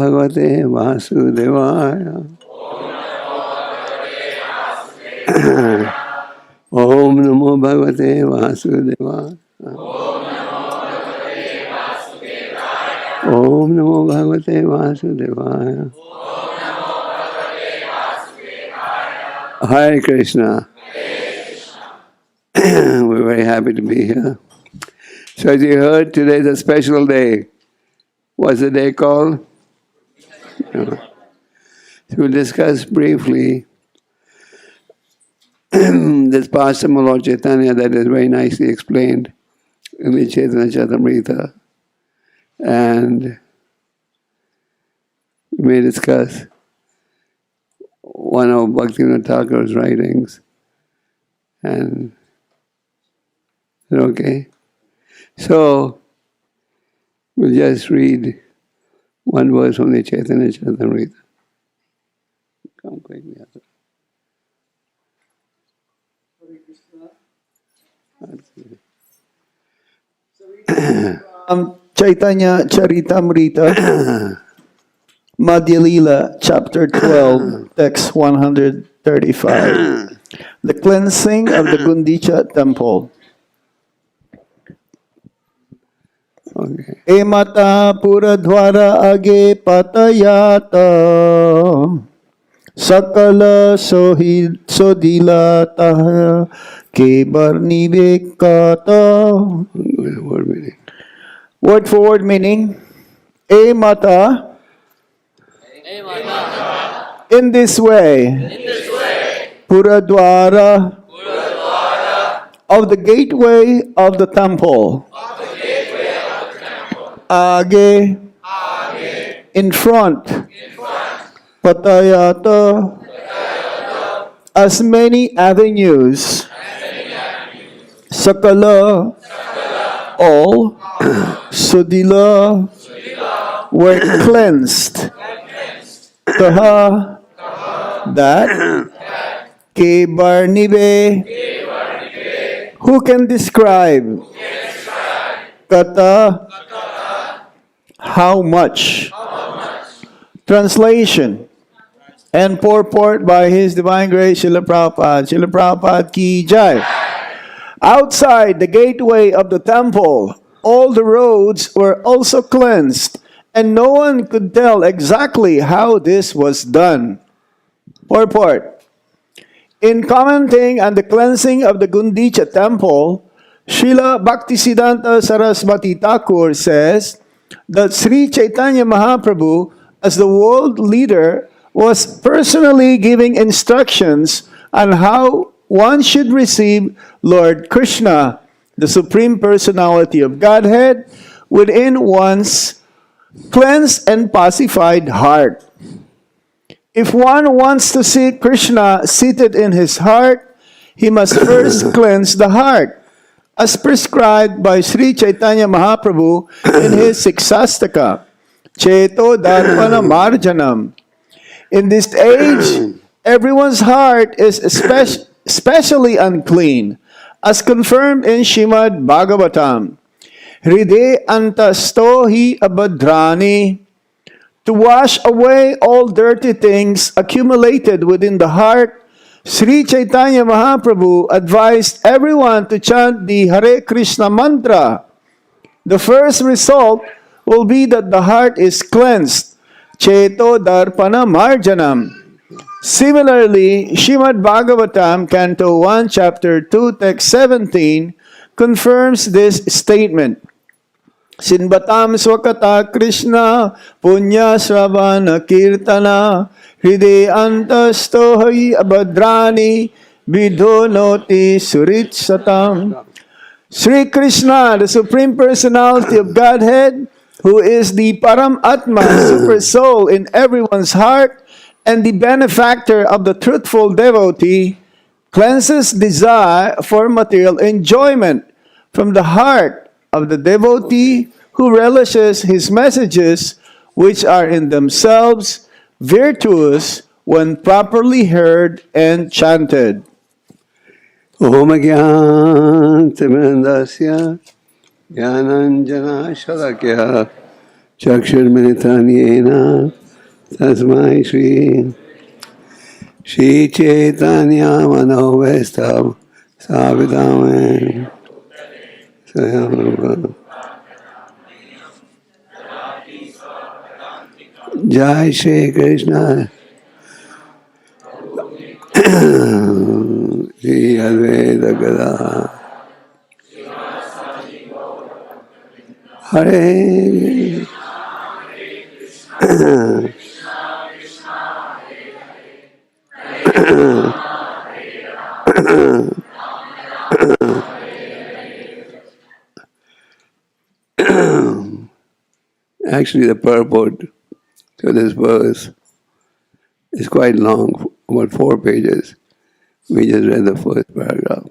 Bhagavate Vasudevaya. Om Namo Bhagavate Vasudevaya. Om Namo Bhagavate Vasudevaya. Hare Kṛṣṇa. We're very happy to be here. So as you heard, today is a special day. What's the day called? So we'll discuss briefly this pastime of Lord Chaitanya that is very nicely explained in the Chaitanya Charitamrita. And we may discuss one of Bhaktivinoda Thakura's writings. And is that okay? So we'll just read one verse from the Chaitanya Charitamrita. Come quickly. Chaitanya Charitamrita, Madhya Lila, chapter 12, text 135. The cleansing of the Guṇḍicā temple. Okay. Emata puradvāra-āge patha yata, sakala śodhila tāhā, varṇibe kata. Word meaning. Word for word meaning. Emata. In this way. Puradvāra. Of the gateway of the temple. Āge. In front. Patha yata. As many avenues. Sakala. All. Śodhila. Were cleansed. Tāhā. That. varṇibe. Who can describe? Kata. How much? Translation and purport by His Divine Grace Śrīla Prabhupada. Śrīla Prabhupada ki jai. Outside the gateway of the temple, all the roads were also cleansed, and no one could tell exactly how this was done. Purport. In commenting on the cleansing of the Guṇḍicā temple, Śrīla Bhaktisiddhānta Sarasvatī Ṭhākura says that Śrī Caitanya Mahāprabhu, as the world leader, was personally giving instructions on how one should receive Lord Kṛṣṇa, the Supreme Personality of Godhead, within one's cleansed and pacified heart. If one wants to see Kṛṣṇa seated in his heart, he must first cleanse the heart, as prescribed by Śrī Caitanya Mahāprabhu in his Śikṣāṣṭaka, ceto-darpaṇa-mārjanam. In this age, everyone's heart is especially unclean, as confirmed in Śrīmad-Bhāgavatam. Hṛdy antaḥ-stho abhadrāṇi. To wash away all dirty things accumulated within the heart, Śrī Caitanya Mahāprabhu advised everyone to chant the Hare Kṛṣṇa mantra. The first result will be that the heart is cleansed, ceto-darpaṇa-mārjanam. Similarly, Śrīmad-Bhāgavatam, Canto 1, Chapter 2, Text 17, confirms this statement. Sinbatam swakata Krishna punya sravana kirtana hṛdy antaḥ-stho abhadrāṇi vidhonoti suritsatam. Śrī Krishna, the Supreme Personality of Godhead, who is the Param Atma, Super Soul in everyone's heart, and the benefactor of the truthful devotee, cleanses desire for material enjoyment from the heart of the devotee who relishes his messages, which are in themselves virtuous when properly heard and chanted. Om Jnana Timirandasya Jnananjana Shalakya Chakshurmilitam yena tasmai Śrī Caitanya Mahāprabhu Savitam Jai Shri Krishna Shri Advaita Gada Hare Actually, the purport to this verse is quite long, about 4 pages. We just read the first paragraph.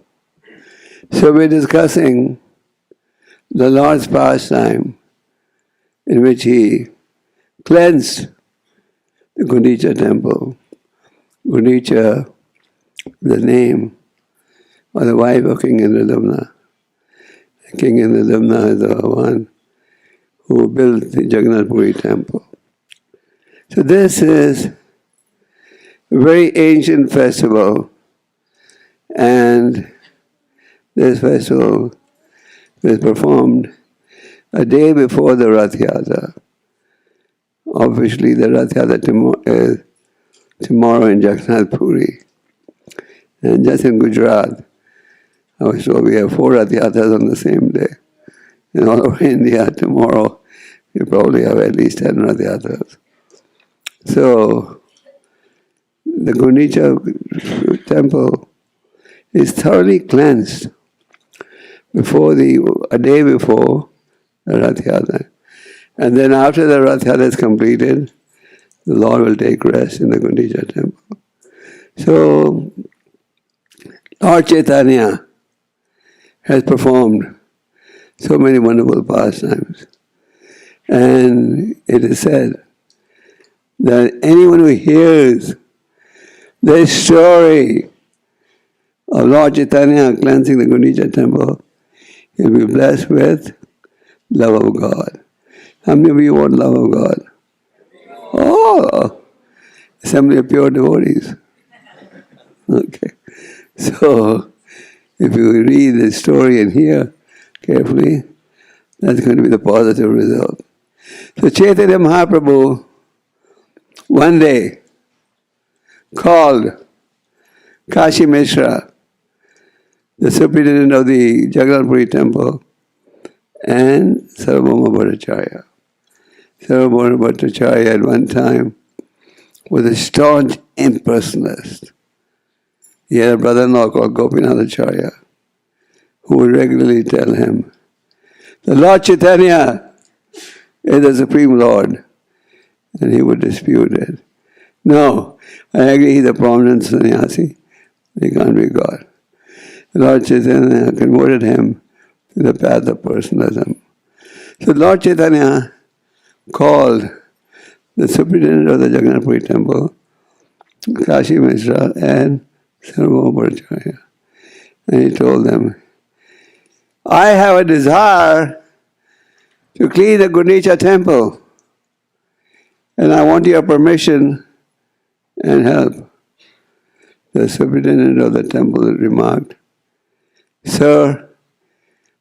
So we're discussing the Lord's pastime in which He cleansed the Guṇḍicā temple. Guṇḍicā, the name of the wife of King Indradumna. King Indradumna is the one who built the Jagannath Puri temple. So this is a very ancient festival, and this festival was performed a day before the Rath Yatra. Officially, the Rath Yatra is tomorrow in Jagannath Puri. And just in Gujarat, I was told we have 4 Rath Yatras on the same day. In all over India, tomorrow, you probably have at least 10 Rath Yatras. So, the Guṇḍicā temple is thoroughly cleansed a day before the Rath Yatra. And then after the Rath Yatra is completed, the Lord will take rest in the Guṇḍicā temple. So, Lord Chaitanya has performed so many wonderful pastimes. And it is said that anyone who hears the story of Lord Chaitanya cleansing the Guṇḍicā temple, he'll be blessed with love of God. How many of you want love of God? Oh, assembly of pure devotees. Okay. So, if you read the story and hear carefully, that's going to be the positive result. So Chaitanya Mahāprabhu one day called Kashi Mishra, the superintendent of the Jagannath Puri temple, and Sarvabhauma Bhattacharya. Sarvabhauma Bhattacharya at one time was a staunch impersonalist. He had a brother-in-law called Gopinathacharya, who would regularly tell him, the Lord Chaitanya is the Supreme Lord. And he would dispute it. No, I agree he's a prominent sannyasi. He can't be God. The Lord Chaitanya converted him to the path of personalism. So Lord Chaitanya called the superintendent of the Jagannath Puri temple, Kashi Mishra, and Sarvabhauma Bhattacharya. And he told them, I have a desire to clean the Guṇḍicā temple, and I want your permission and help. The superintendent of the temple remarked, Sir,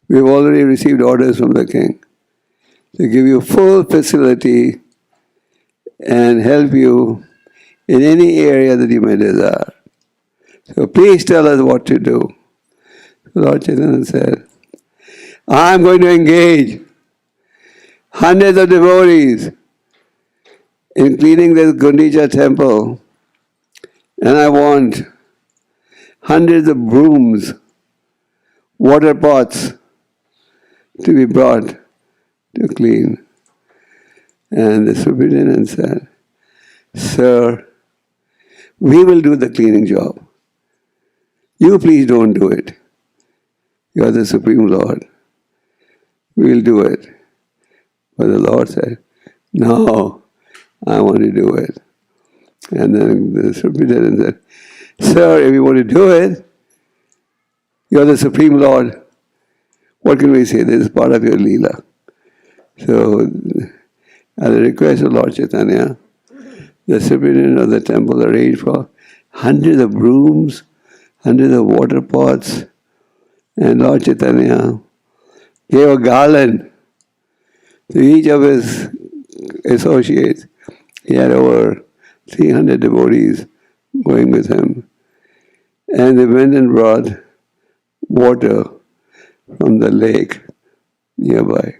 we've already received orders from the king to give you full facility and help you in any area that you may desire. So please tell us what to do. Lord Chaitanya said, I'm going to engage hundreds of devotees in cleaning this Guṇḍicā temple, and I want hundreds of brooms, water pots to be brought to clean. And the superintendent said, Sir, we will do the cleaning job. You please don't do it. You are the Supreme Lord. We will do it. But the Lord said, no, I want to do it. And then the superintendent said, Sir, if you want to do it, you are the Supreme Lord. What can we say? This is part of your Leela. So at the request of Lord Chaitanya, the superintendent of the temple arranged for hundreds of brooms, hundreds of water pots, and Lord Chaitanya gave a garland to each of his associates. He had over 300 devotees going with him. And they went and brought water from the lake nearby.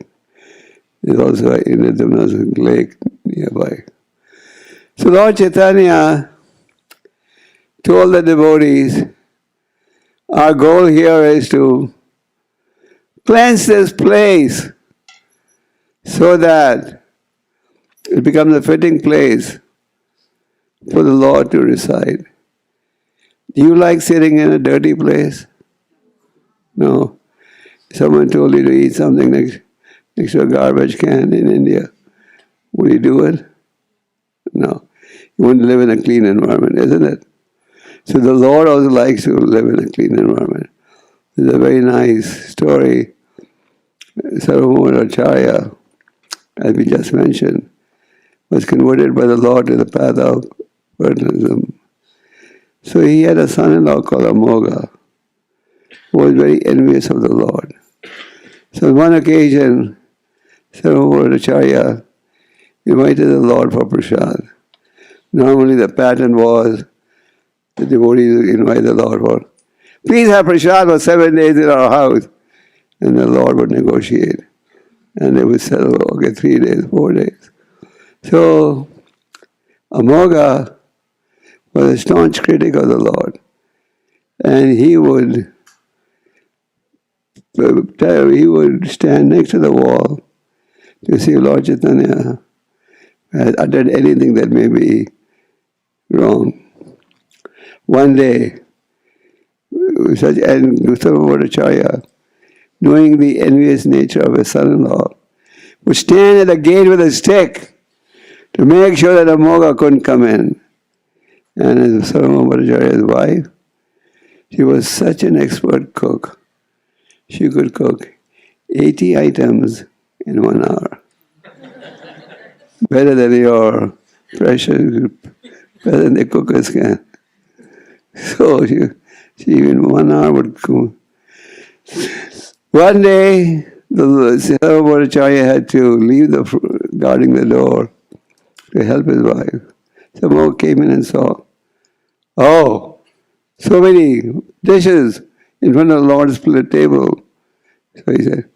There's also a lake nearby. So Lord Chaitanya told the devotees, our goal here is to cleanse this place so that it becomes a fitting place for the Lord to reside. Do you like sitting in a dirty place? No. Someone told you to eat something next to a garbage can in India. Would you do it? No. You want to live in a clean environment, isn't it? So the Lord also likes to live in a clean environment. There's a very nice story. Sarvabhauma-Acharya, as we just mentioned, was converted by the Lord to the path of personalism. So he had a son-in-law called Amoga, who was very envious of the Lord. So on one occasion, Sarvabhauma-Acharya invited the Lord for prasad. Normally the pattern was the devotees invite the Lord for, please have prasad for 7 days in our house. And the Lord would negotiate. And they would settle, okay, 3 days, 4 days. So Amoga was a staunch critic of the Lord. And he would stand next to the wall to see if Lord Chaitanya had uttered anything that may be wrong. One day, Sarvabhauma-Acharya, knowing the envious nature of his son-in-law, would stand at the gate with a stick to make sure that Amoga couldn't come in. And as Sarvabhauma-Acharya's wife, she was such an expert cook. She could cook 80 items in 1 hour. Better than your pressure, better than the cookers can. So she in 1 hour would cook. One day, the Sarvabhauma-Acharya had to leave guarding the door to help his wife. Someone came in and saw, oh, so many dishes in front of the Lord's table. So he said,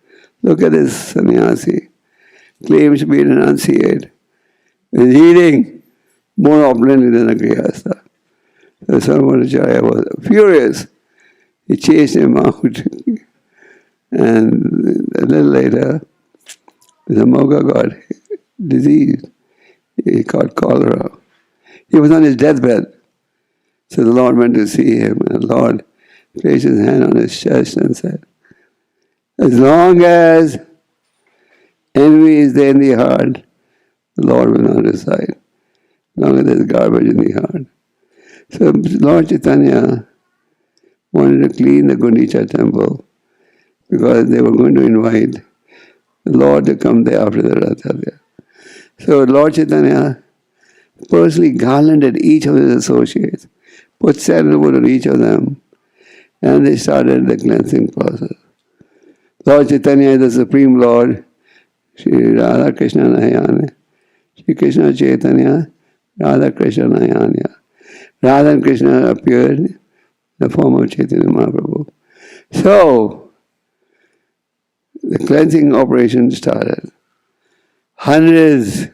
look at this sannyasi, claims to be an renunciate. He's eating more opulently than a grihastha. So Sarvabhauma-Acharya was furious. He chased him out. And a little later, the Amoga got disease. He caught cholera. He was on his deathbed. So the Lord went to see him, and the Lord placed his hand on his chest and said, as long as envy is there in the heart, the Lord will not reside. As long as there's garbage in the heart. So Lord Chaitanya wanted to clean the Guṇḍicā temple because they were going to invite the Lord to come there after the Ratha. So Lord Chaitanya personally garlanded each of his associates, put sandalwood on each of them, and they started the cleansing process. Lord Chaitanya is the Supreme Lord, Śrī Kṛṣṇa Nayane, Śrī Krishna Chaitanya, Radha Krishna Nayanya. Radha and Krishna appeared in the form of Chaitanya Mahāprabhu. So, the cleansing operation started. Hundreds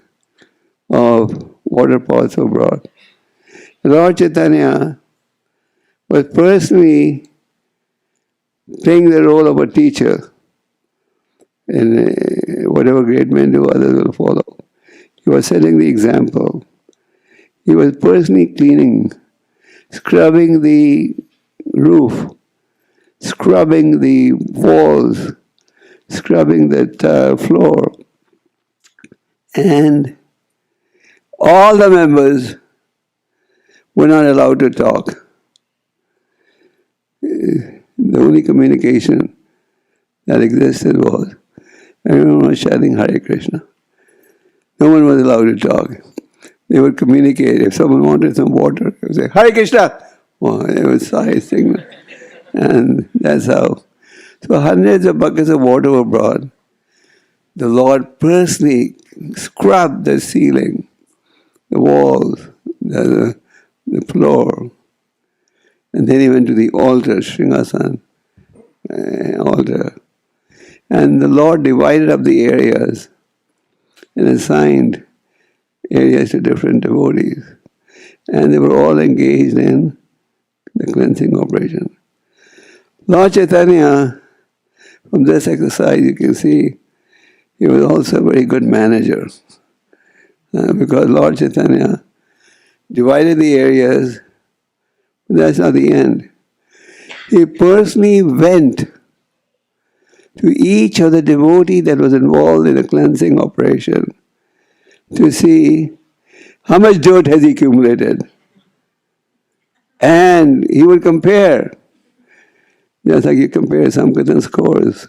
of water pots were brought. Lord Chaitanya was personally playing the role of a teacher. And whatever great men do, others will follow. He was setting the example. He was personally cleaning, scrubbing the roof, scrubbing the walls, scrubbing the floor. And all the members were not allowed to talk. The only communication that existed was everyone was chanting Hare Kṛṣṇa. No one was allowed to talk. They would communicate. If someone wanted some water, they would say, Hare Kṛṣṇa! Well, they would sigh, sing. And that's how. So hundreds of buckets of water were brought. The Lord personally scrubbed the ceiling, the walls, the floor. And then he went to the altar, Sringasan altar. And the Lord divided up the areas and assigned areas to different devotees. And they were all engaged in the cleansing operation. Lord Chaitanya, from this exercise you can see, he was also a very good manager. Because Lord Chaitanya divided the areas, but that's not the end. He personally went to each of the devotee that was involved in the cleansing operation to see how much dirt has he accumulated. And he would compare, just like you compare Samkirtan scores.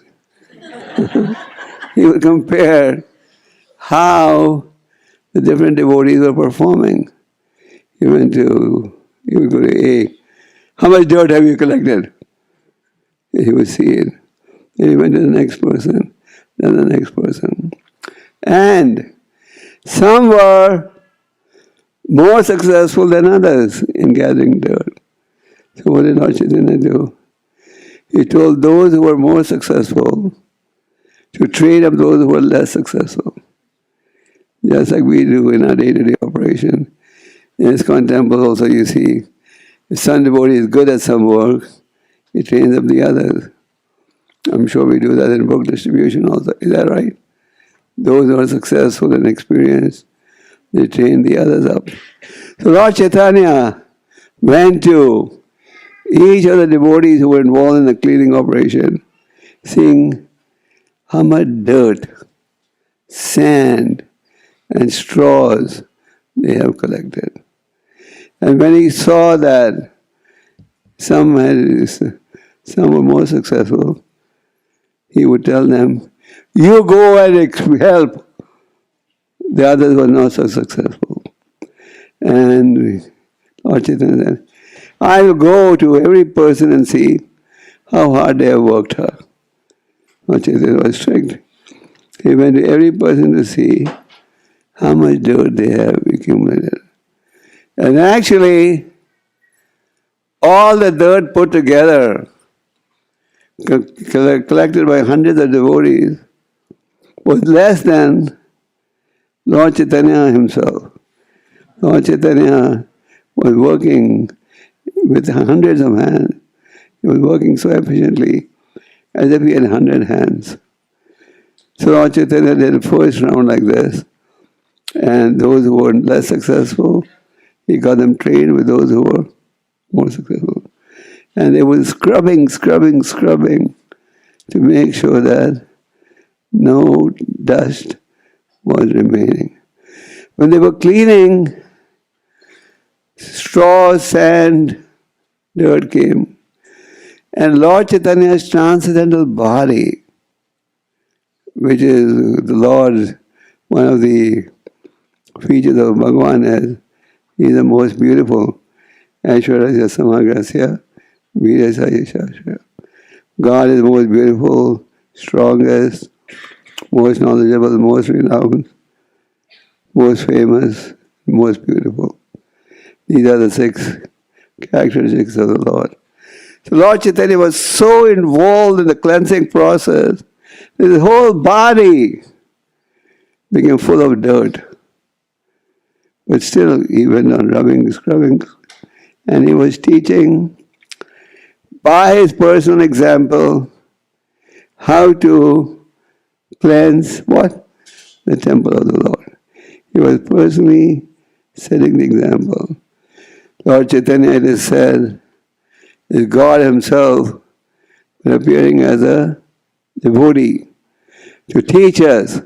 He would compare how the different devotees were performing. He would go to A. How much dirt have you collected? He would see it. Then he went to the next person, then the next person. And some were more successful than others in gathering dirt. So what did Lord Chaitanya do? He told those who were more successful to train up those who were less successful. Just like we do in our day-to-day operation. In ISKCON temple also you see, if some devotee is good at some work, he trains up the others. I'm sure we do that in book distribution also. Is that right? Those who are successful and experienced, they train the others up. So Lord Chaitanya went to each of the devotees who were involved in the cleaning operation, seeing how much dirt, sand, and straws they have collected. And when he saw that some were more successful, he would tell them, you go and help. The others were not so successful. And Lord Chaitanya said, I will go to every person and see how hard they have worked hard. Lord Chaitanya was strict. He went to every person to see how much dirt they have accumulated. And actually, all the dirt put together, collected by hundreds of devotees, was less than Lord Chaitanya himself. Lord Chaitanya was working with hundreds of hands. He was working so efficiently as if he had 100 hands. So Lord Chaitanya did the first round like this, and those who were less successful, he got them trained with those who were more successful. And they were scrubbing to make sure that no dust was remaining. When they were cleaning, straw, sand, dirt came. And Lord Chaitanya's transcendental body, which is the Lord, one of the features of Bhagavan is, he is the most beautiful. Aishwarasya samagrasya, virasya yashasya. God is most beautiful, strongest, most knowledgeable, most renowned, most famous, most beautiful. These are the 6 characteristics of the Lord. So Lord Chaitanya was so involved in the cleansing process that his whole body became full of dirt. But still he went on rubbing, scrubbing, and he was teaching by his personal example how to cleanse what? The temple of the Lord. He was personally setting the example. Lord Chaitanya, it is said, is God himself appearing as a devotee to teach us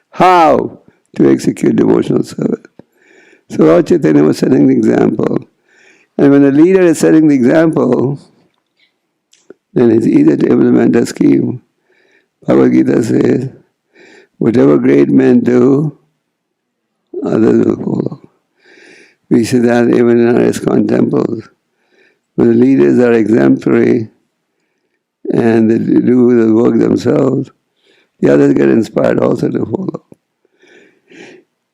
how to execute devotional service. So Lord Chaitanya was setting the example. And when the leader is setting the example, then it's easy to implement a scheme. Bhagavad Gita says, whatever great men do, others will follow. We see that even in our ISKCON temples, when the leaders are exemplary and they do the work themselves, the others get inspired also to follow.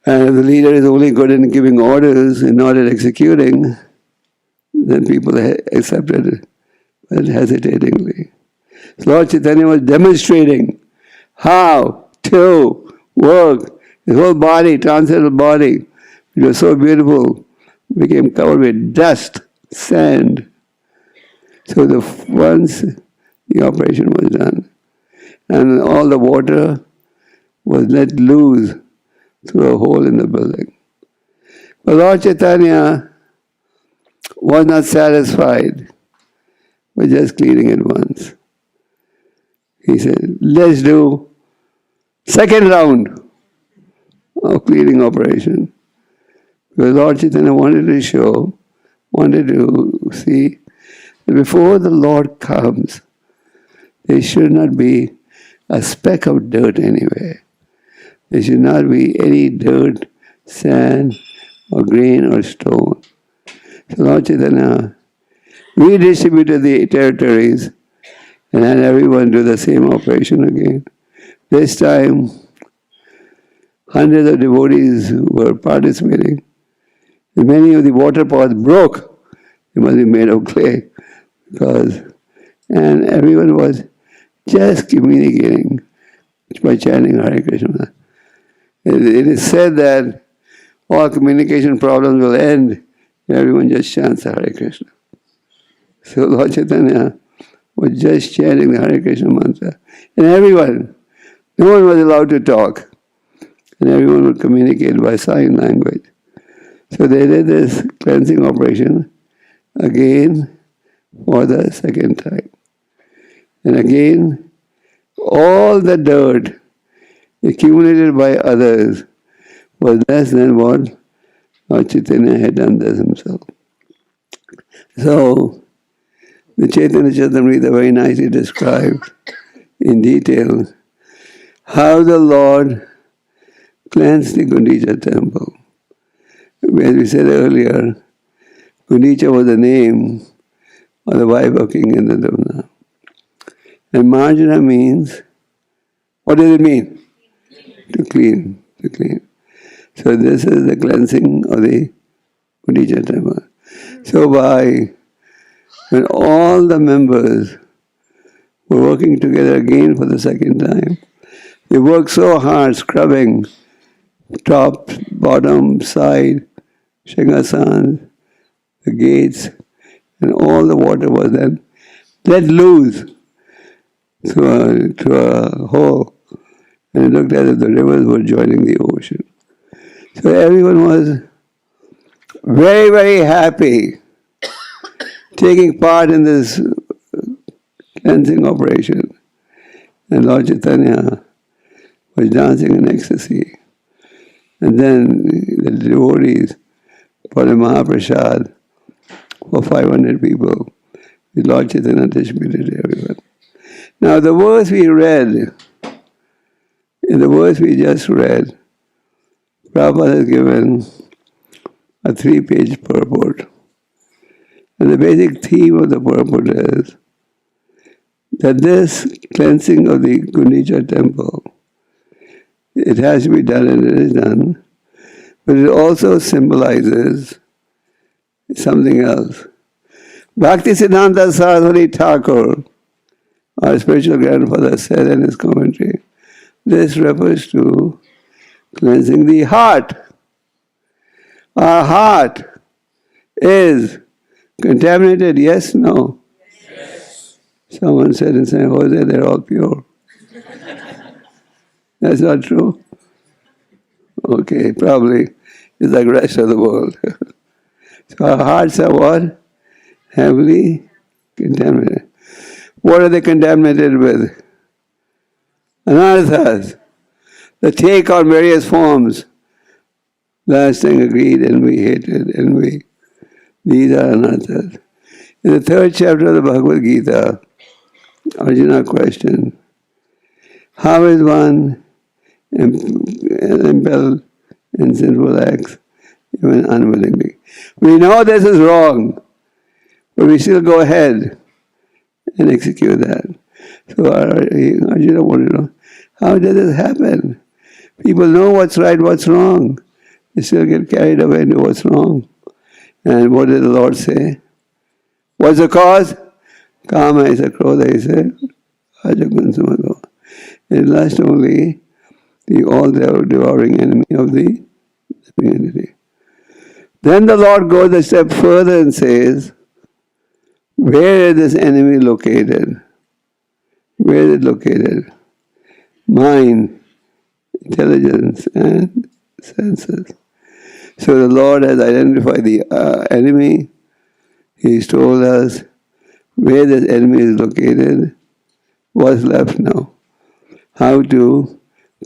And if the leader is only good in giving orders and not in executing, then people accept it, but hesitatingly. So Lord Chaitanya was demonstrating how to work. His whole body, transcendental body, it was so beautiful, became covered with dust, sand. So once the operation was done, and all the water was let loose through a hole in the building. But Lord Chaitanya was not satisfied with just cleaning it once. He said, let's do second round of cleaning operation. Because Lord Chaitanya wanted to see that before the Lord comes, there should not be a speck of dirt anywhere. There should not be any dirt, sand, or grain, or stone. So Lord Chaitanya redistributed the territories and had everyone do the same operation again. This time, hundreds of devotees were participating. And many of the water pots broke. They must be made of clay. And everyone was just communicating by chanting Hare Kṛṣṇa. It is said that all communication problems will end if everyone just chants Hare Kṛṣṇa. So Lord Chaitanya was just chanting the Hare Kṛṣṇa mantra. And everyone, no one was allowed to talk. And everyone would communicate by sign language. So they did this cleansing operation again for the second time. And again, all the dirt accumulated by others was less than what Lord Chaitanya had done this himself. So, the Chaitanya Charitamrita very nicely described in detail how the Lord cleansed the Guṇḍicā temple. As we said earlier, Guṇḍicā was the name of the wife of King Indradumna. And Marjana means, what does it mean? To clean, to clean. So this is the cleansing of the Guṇḍicā temple. So when all the members were working together again for the second time, they worked so hard, scrubbing top, bottom, side, Shingasans, the gates, and all the water was then let loose through a hole. And it looked as if the rivers were joining the ocean. So everyone was very, very happy taking part in this cleansing operation. And Lord Chaitanya was dancing in ecstasy. And then the devotees brought a Mahaprasad for 500 people. The Lord Chaitanya distributed to everyone. Now the verse we read, in the verse we just read, Prabhupada has given a 3-page purport. And the basic theme of the purport is that this cleansing of the Guṇḍicā temple, it has to be done and it is done, but it also symbolizes something else. Bhaktisiddhānta Sarasvatī Ṭhākura, our spiritual grandfather, said in his commentary, this refers to cleansing the heart. Our heart is contaminated, yes, no? Yes. Someone said in San Jose, they're all pure. That's not true? Okay, probably it's like the rest of the world. So our hearts are what? Heavily contaminated. What are they contaminated with? Anarthas. They take on various forms. Lasting, greed, envy, hatred, envy. These are anarthas. In the 3rd chapter of the Bhagavad Gita, Arjuna questioned, how is one impelled and sinful acts, even unwillingly. We know this is wrong, but we still go ahead and execute that. So Arjuna wanted to know, how does this happen? People know what's right, what's wrong. They still get carried away into what's wrong. And what did the Lord say? What's the cause? Kama is a krodha, he said. And lust only, the all-devouring enemy of the humanity. Then the Lord goes a step further and says, where is this enemy located? Where is it located? Mind, intelligence, and senses. So the Lord has identified the enemy. He's told us where this enemy is located. What's left now? How to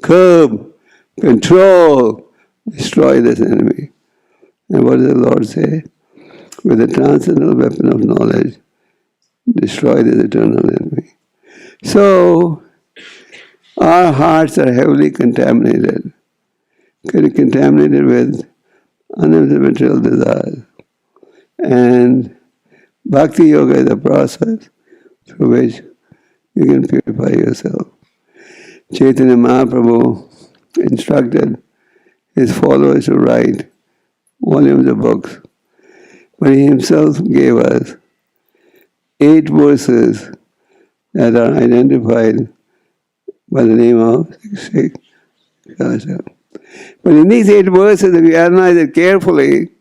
curb, control, destroy this enemy. And what does the Lord say? With the transcendental weapon of knowledge, destroy this eternal enemy. So, our hearts are heavily contaminated with unlimited material desires. And Bhakti Yoga is a process through which you can purify yourself. Chaitanya Mahāprabhu instructed his followers to write volumes of books, but he himself gave us 8 verses that are identified by the name of Śikṣāṣṭaka. But in these 8 verses, if you analyze it carefully,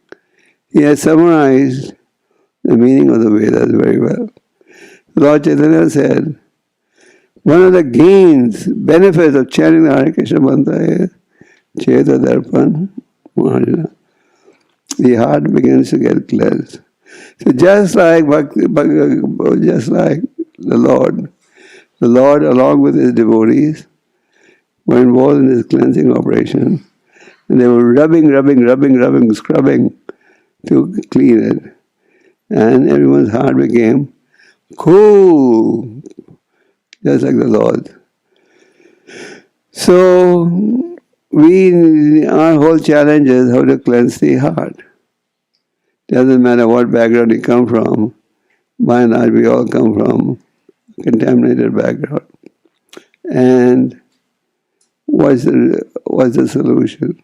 he has summarized the meaning of the Vedas very well. Lord Chaitanya said, one of the gains, benefits of chanting the Hare Kṛṣṇa mantra is ceto-darpaṇa-mārjanam. The heart begins to get cleansed. So just like the Lord along with his devotees were involved in this cleansing operation, and they were rubbing, scrubbing to clean it. And everyone's heart became cool, just like the Lord. So, our whole challenge is how to cleanse the heart. Doesn't matter what background you come from, by and large we all come from a contaminated background. And what's the solution?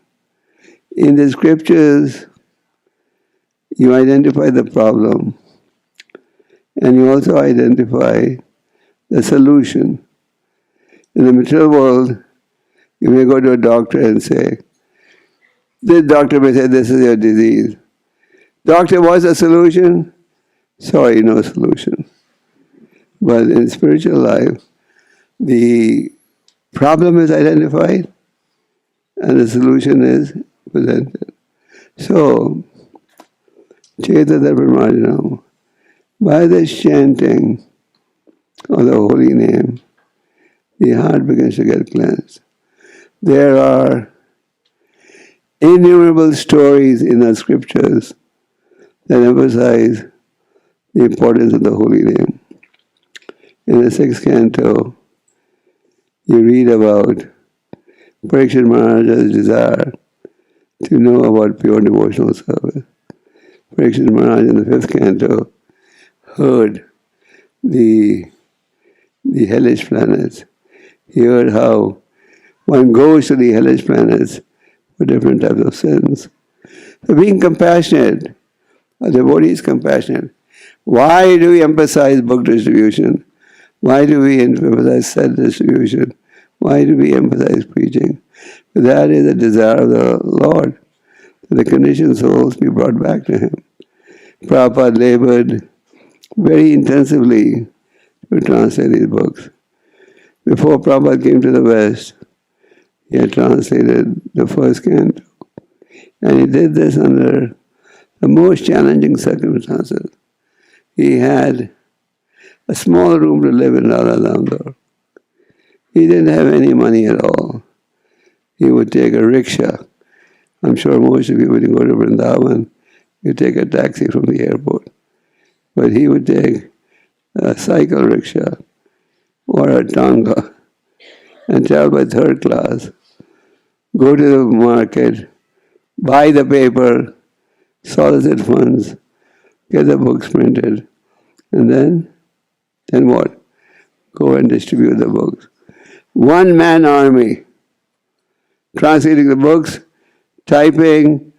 In the scriptures, you identify the problem, and you also identify the solution. In the material world, you may go to a doctor and say, this doctor may say, this is your disease. Doctor, what's the solution? Sorry, no solution. But in spiritual life, the problem is identified and the solution is presented. So, ceto-darpaṇa-mārjanam, by this chanting of the holy name, the heart begins to get cleansed. There are innumerable stories in the scriptures that emphasize the importance of the holy name. In the 6th canto, you read about Parikshit Maharaja's desire to know about pure devotional service. Parikshit Maharaj in the 5th canto heard the hellish planets. He heard how one goes to the hellish planets for different types of sins. So being compassionate, a devotee is compassionate. Why do we emphasize book distribution? Why do we emphasize set distribution? Why do we emphasize preaching? That is the desire of the Lord, that the conditioned souls be brought back to Him. Prabhupada labored very intensively to translate these books. Before Prabhupada came to the West, he had translated the 1st canto. And he did this under the most challenging circumstances. He had a small room to live in Radha. He didn't have any money at all. He would take a rickshaw. I'm sure most of you, when you go to Vrindavan, you take a taxi from the airport. But he would take a cycle rickshaw or a tanga and travel by 3rd class, go to the market, buy the paper, solicit funds, get the books printed, and then what? Go and distribute the books. One-man army, translating the books, typing,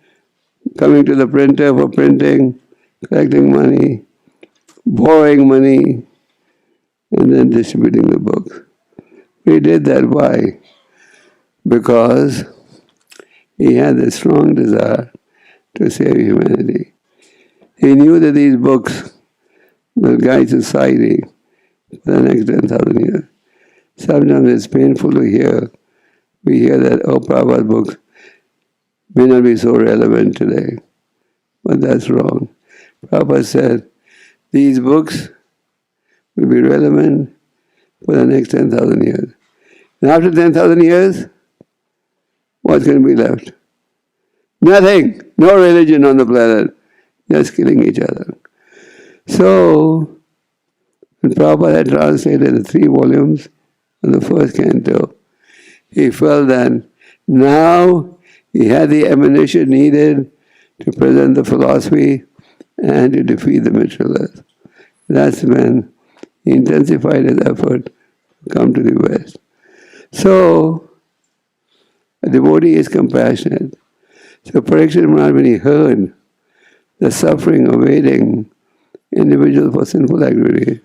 coming to the printer for printing, collecting money, borrowing money, and then distributing the books. He did that. Why? Because he had a strong desire to save humanity. He knew that these books will guide society for the next 10,000 years. Sometimes it's painful to hear. We hear that, Prabhupada's books may not be so relevant today. But that's wrong. Prabhupada said, these books will be relevant for the next 10,000 years. And after 10,000 years, what's going to be left? Nothing. No religion on the planet. Just killing each other. So, when Prabhupada had translated the 3 volumes of the first canto, he felt that now he had the ammunition needed to present the philosophy and to defeat the materialists. That's when he intensified his effort to come to the West. So, a devotee is compassionate. So Parikshit Maharaj, when he heard the suffering awaiting individuals for sinful activity,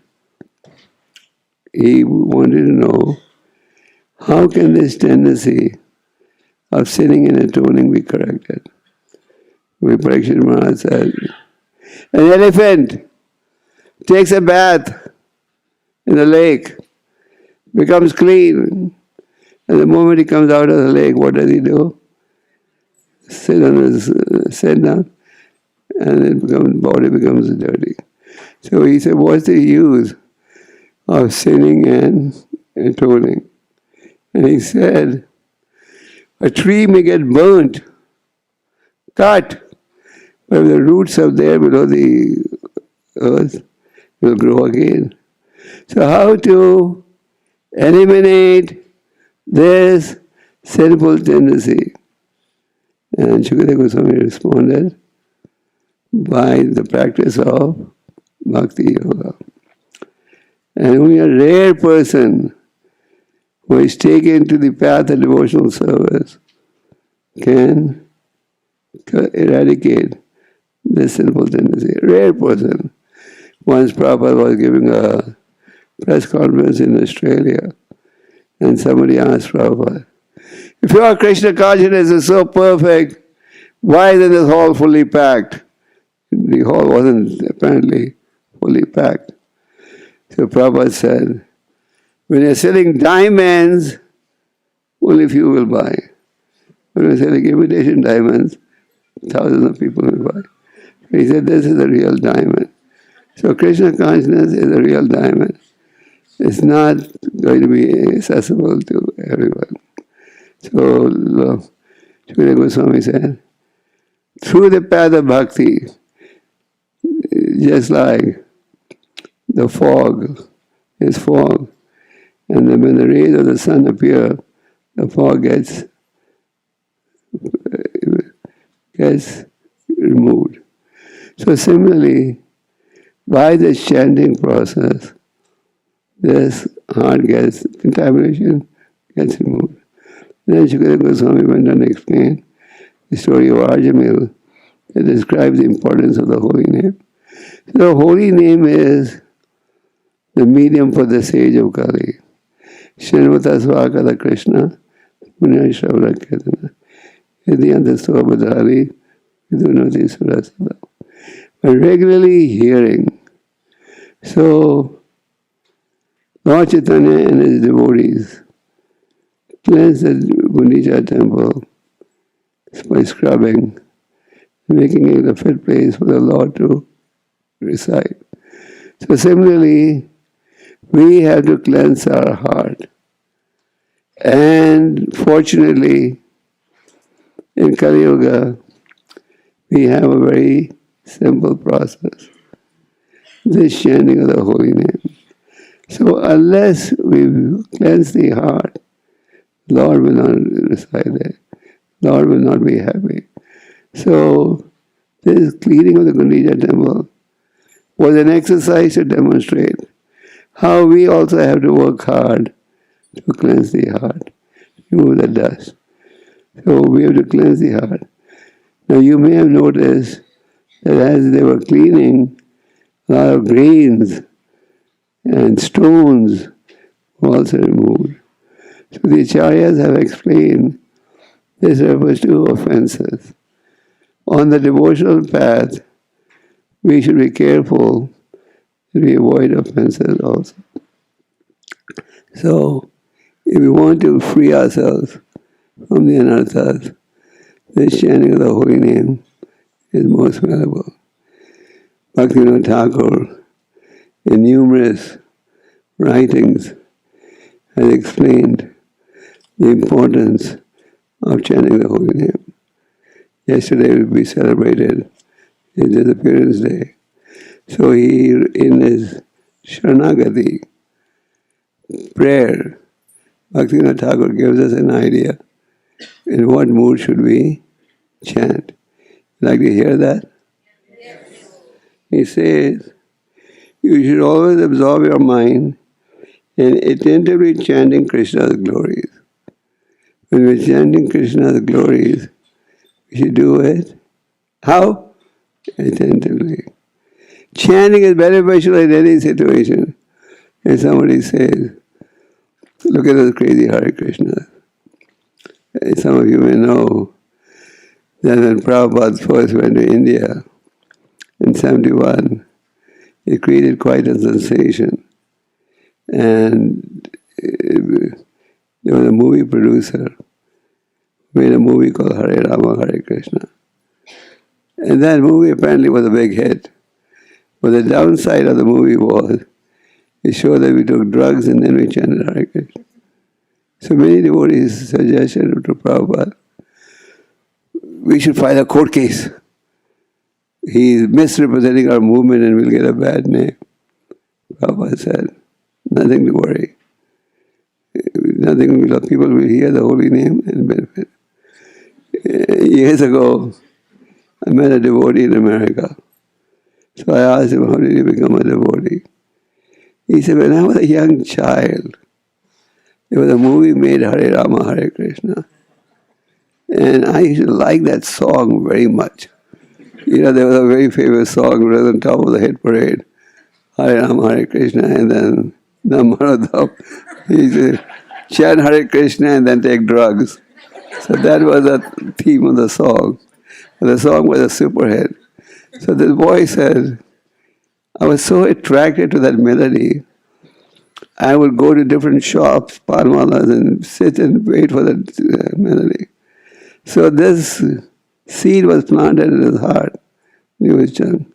he wanted to know, how can this tendency of sinning and atoning be corrected? Parikshit Maharaj said, an elephant takes a bath in the lake, becomes clean, and the moment he comes out of the lake, what does he do? Sit down, and body becomes dirty. So he said, what's the use of sinning and atoning? And he said, a tree may get burnt, cut, but if the roots are there below the earth, it will grow again. So how to eliminate this sinful tendency? And Śrīla Goswami responded, by the practice of bhakti yoga. And only a rare person who is taken to the path of devotional service can eradicate this sinful tendency. A rare person. Once Prabhupada was giving a press conference in Australia, and somebody asked Prabhupada, if your Krishna consciousness is so perfect, why isn't this hall fully packed? The hall wasn't apparently fully packed. So Prabhupada said, when you're selling diamonds, only few will buy. When you're selling imitation diamonds, thousands of people will buy. He said, this is a real diamond. So Krishna consciousness is a real diamond. It's not going to be accessible to everyone. So Śrīla Goswami said, through the path of bhakti, just like the fog is fog, and then when the rays of the sun appear, the fog gets removed. So similarly, by this chanting process, this contamination gets removed. Then Śrīla Goswami went on to explain the story of Arjamil that describes the importance of the holy name. So the holy name is the medium for the sage of Kali. Shrīmata Svakata Krishna, Punya Shravana Kirtana, Yadi antaḥ-stho abhadrāṇi, Vidunati Surasada. By regularly hearing. So, Lord Chaitanya and his devotees cleanse the Guṇḍicā temple by scrubbing, making it a fit place for the Lord to reside. So similarly, we have to cleanse our heart. And fortunately, in Kali Yuga, we have a very simple process. This chanting of the holy name. So unless we cleanse the heart, Lord will not reside there. Lord will not be happy. So, this cleaning of the Guṇḍicā temple was an exercise to demonstrate how we also have to work hard to cleanse the heart, remove the dust. So we have to cleanse the heart. Now you may have noticed that as they were cleaning, a lot of grains and stones were also removed. So the acharyas have explained this refers to offenses. On the devotional path, we should be careful that we avoid offenses also. So, if we want to free ourselves from the anarthas, this chanting of the holy name is most valuable. Bhaktivinoda Thakur, in numerous writings, has explained the importance of chanting the holy name. Yesterday we celebrated his disappearance day. So he, in his Sharanagati prayer, Bhaktivinoda Thakur gives us an idea in what mood should we chant. Like to hear that? Yes. He says, you should always absorb your mind in attentively chanting Krishna's glories. When we're chanting Krishna's glories, we should do it. How? Attentively. Chanting is beneficial in any situation. If somebody says, look at this crazy Hare Kṛṣṇa. Some of you may know that when Prabhupada first went to India in 1971, it created quite a sensation. And there was a movie producer who made a movie called Hare Rama, Hare Kṛṣṇa. And that movie apparently was a big hit. But the downside of the movie was it showed that we took drugs and then we chanted Hare Kṛṣṇa. So many devotees suggested to Prabhupada, we should file a court case. He's misrepresenting our movement and we'll get a bad name. Prabhupada said, nothing to worry. Nothing, people will hear the holy name and benefit. Years ago, I met a devotee in America. So I asked him, how did you become a devotee? He said, when I was a young child, there was a movie made, Hare Rama, Hare Kṛṣṇa. And I used to like that song very much. There was a very famous song, it was on top of the hit parade. Hare Rama, Hare Kṛṣṇa, and then Namaradam. He used to chant Hare Kṛṣṇa and then take drugs. So that was the theme of the song. The song was a super hit. So this boy said, I was so attracted to that melody, I would go to different shops, panwalas, and sit and wait for that melody. So this seed was planted in his heart. He was young.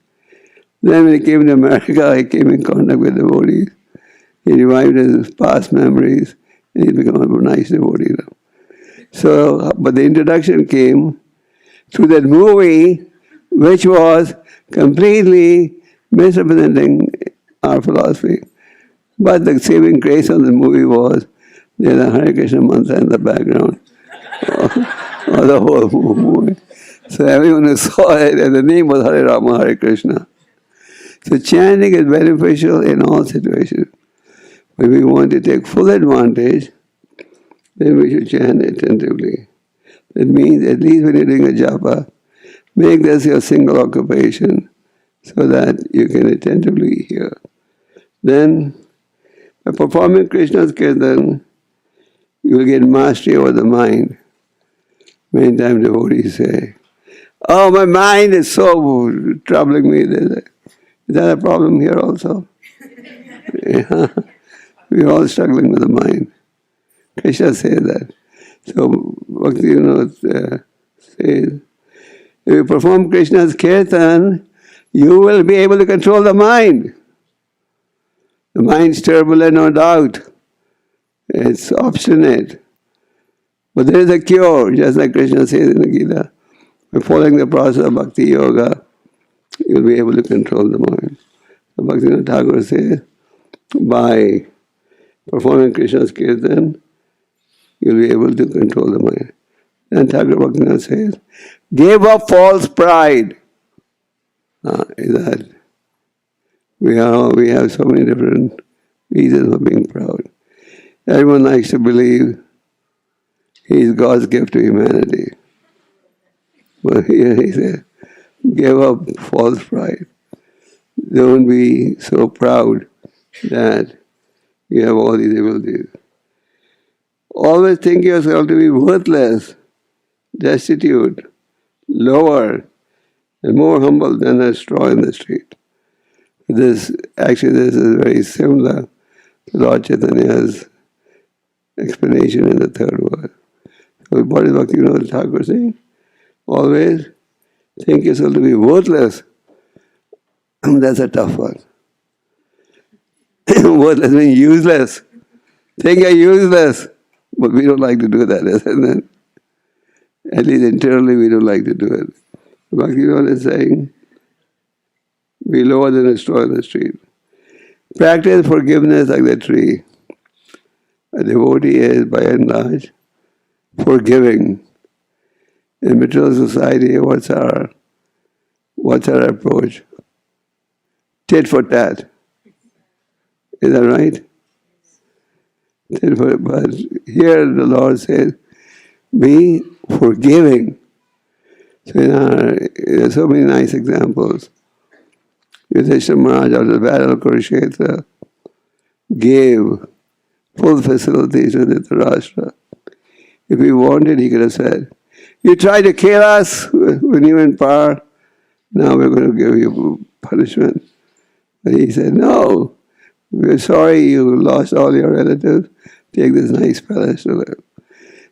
Then when he came to America, he came in contact with devotees. He revived his past memories, and he became a nice devotee. So, but the introduction came through that movie, which was completely misrepresenting our philosophy. But the saving grace of the movie was there's a Hare Kṛṣṇa mantra in the background of the whole movie. So everyone who saw it, and the name was Hare Rama, Hare Kṛṣṇa. So chanting is beneficial in all situations. When we want to take full advantage, then we should chant attentively. That means at least when you're doing a japa, make this your single occupation so that you can attentively hear. Then, by performing Krishna's kirtan, you will get mastery over the mind. Many times devotees say, oh, my mind is so troubling me. Is that a problem here also? Yeah. We're all struggling with the mind. Krishna says that. So, Bhaktivinoda says, if you perform Krishna's kirtan, you will be able to control the mind. The mind's turbulent, no doubt. It's obstinate. But there is a cure, just like Krishna says in the Gita. By following the process of bhakti yoga, you'll be able to control the mind. So Bhaktivinoda Thakur says, by performing Krishna's kirtan, you'll be able to control the mind. And Thakur Bhaktivinoda says, give up false pride. Is that we have so many different reasons for being proud. Everyone likes to believe he is God's gift to humanity. But here he says, give up false pride. Don't be so proud that you have all these abilities. Always think yourself to be worthless, destitute, lower, and more humble than a straw in the street. This is very similar to Lord Chaitanya's explanation in the third verse. So what is Bhaktivinoda Thakur saying? Always think yourself to be worthless. That's a tough one. Worthless means useless. Think you're useless. But we don't like to do that, isn't it? At least internally we don't like to do it. Bhaktivinoda is saying, be lower than a straw in the street. Practice forgiveness like the tree. A devotee is, by and large, forgiving. In material society, what's our approach? Tit for tat. Is that right? But here the Lord says, be forgiving. So there are so many nice examples. Yudhishthira Maharaj, after the battle of Kurukshetra, gave full facilities to Dhritarashtra. If he wanted, he could have said, you tried to kill us when you were in power, now we're going to give you punishment. But he said, no, we're sorry you lost all your relatives, take this nice palace to live.